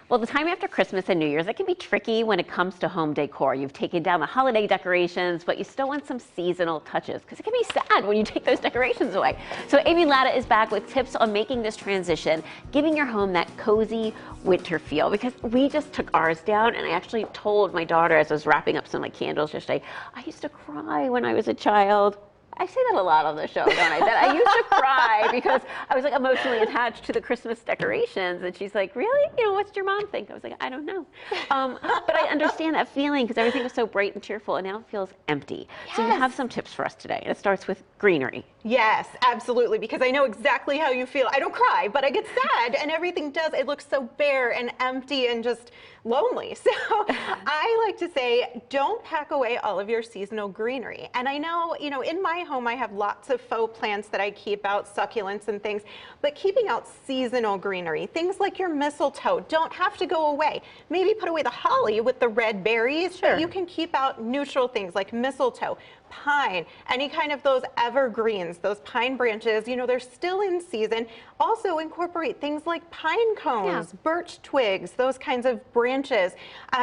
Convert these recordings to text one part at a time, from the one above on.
Well, the time after Christmas and New Year's, it can be tricky when it comes to home decor. You've taken down the holiday decorations, but you still want some seasonal touches because it can be sad when you take those decorations away. So Amy Latta is back with tips on making this transition, giving your home that cozy winter feel, because we just took ours down, and I actually told my daughter as I was wrapping up some of my candles yesterday, I used to cry when I was a child. I say that a lot on the show, don't I? That I used to cry because I was like emotionally attached to the Christmas decorations. And she's like, really? You know, what's your mom think? I was like, I don't know. But I understand that feeling because everything was so bright and cheerful, and now it feels empty. Yes. So you have some tips for us today. And it starts with greenery. Yes, absolutely, because I know exactly how you feel. I don't cry, but I get sad, and everything does. It looks so bare and empty and just lonely. So I like to say, don't pack away all of your seasonal greenery. And I know, you know, in my home, I have lots of faux plants that I keep out, succulents and things, but keeping out seasonal greenery, things like your mistletoe, don't have to go away. Maybe put away the holly with the red berries, sure. But you can keep out neutral things like mistletoe, pine, any kind of those evergreens, those pine branches, you know, they're still in season. Also incorporate things like pine cones, birch twigs, those kinds of branches,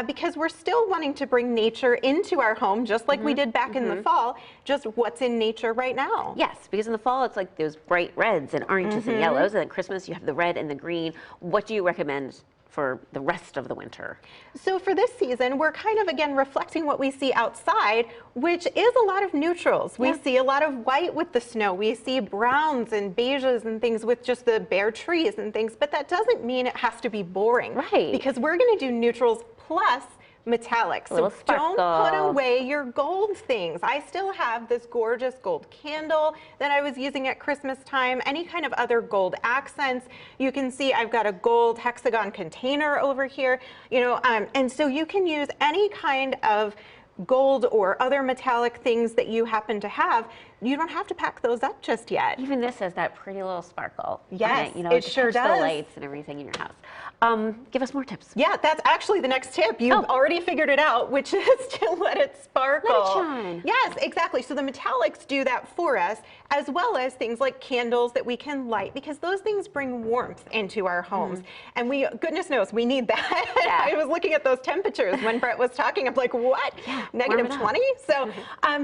because we're still wanting to bring nature into our home, just like we did back in the fall, just what's in nature right now. Yes, because in the fall, it's like those bright reds and oranges and yellows, and at Christmas, you have the red and the green. What do you recommend for the rest of the winter? So for this season, we're kind of, again, reflecting what we see outside, which is a lot of neutrals. We see a lot of white with the snow. We see browns and beiges and things with just the bare trees and things, but that doesn't mean it has to be boring. Right. Because we're going to do neutrals plus metallic. So don't put away your gold things. I still have this gorgeous gold candle that I was using at Christmas time, any kind of other gold accents. You can see I've got a gold hexagon container over here, you know, and so you can use any kind of gold or other metallic things that you happen to have. You don't have to pack those up just yet. Even this has that pretty little sparkle. Yes, you know, it sure does. The lights and everything in your house. Give us more tips. Yeah, that's actually the next tip. You've already figured it out, which is to let it sparkle. Let it shine. Yes, exactly. So the metallics do that for us, as well as things like candles that we can light, because those things bring warmth into our homes. And we, goodness knows, we need that. I was looking at those temperatures when Brett was talking. I'm like, what? Negative 20? So,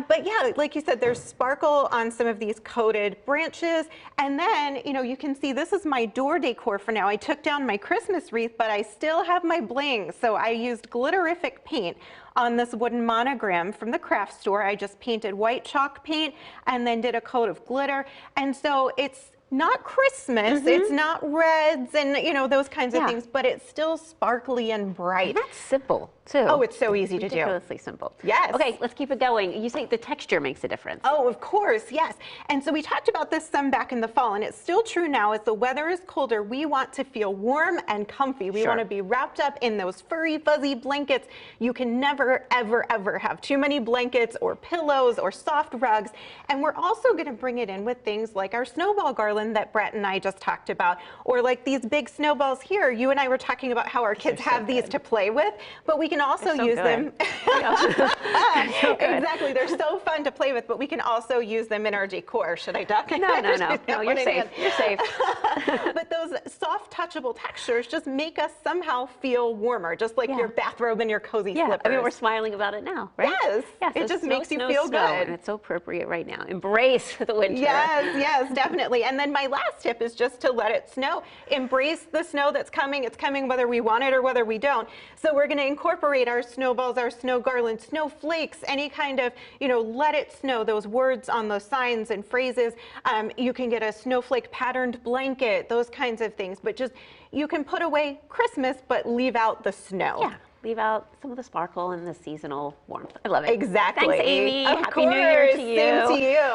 but yeah, like you said, there's sparkle on some of these coated branches. And then, you know, you can see this is my door decor for now. I took down my Christmas wreath, but I still have my bling. So I used glitterific paint on this wooden monogram from the craft store. I just painted white chalk paint and then did a coat of glitter. And so it's not Christmas, it's not reds and, you know, those kinds of things, but it's still sparkly and bright. And that's simple, too. Oh, it's so easy to do. Ridiculously simple. Yes. Okay, let's keep it going. You say the texture makes a difference. Oh, of course, yes. And so we talked about this some back in the fall, and it's still true now. As the weather is colder, we want to feel warm and comfy. We want to be wrapped up in those furry, fuzzy blankets. You can never, ever, ever have too many blankets or pillows or soft rugs. And we're also going to bring it in with things like our snowball garland that Brett and I just talked about, or like these big snowballs here. You and I were talking about how our kids have these to play with, but we can also use them. Exactly, they're so fun to play with, but we can also use them in our decor. Should I duck? No, you're safe. You're safe. But those soft, touchable textures just make us somehow feel warmer, just like your bathrobe and your cozy slippers. I mean, we're smiling about it now, right? Yes, it just makes you feel good. And it's so appropriate right now. Embrace the winter. Yes, definitely. And then my last tip is just to let it snow. Embrace the snow that's coming. It's coming whether we want it or whether we don't. So we're going to incorporate our snowballs, our snow garland, snowflakes, any kind of, you know, let it snow, those words on those signs and phrases. You can get a snowflake patterned blanket, those kinds of things. But just, you can put away Christmas, but leave out the snow. Yeah. Leave out some of the sparkle and the seasonal warmth. I love it. Exactly. Thanks, Amy. Of Happy New Year to you. Same to you.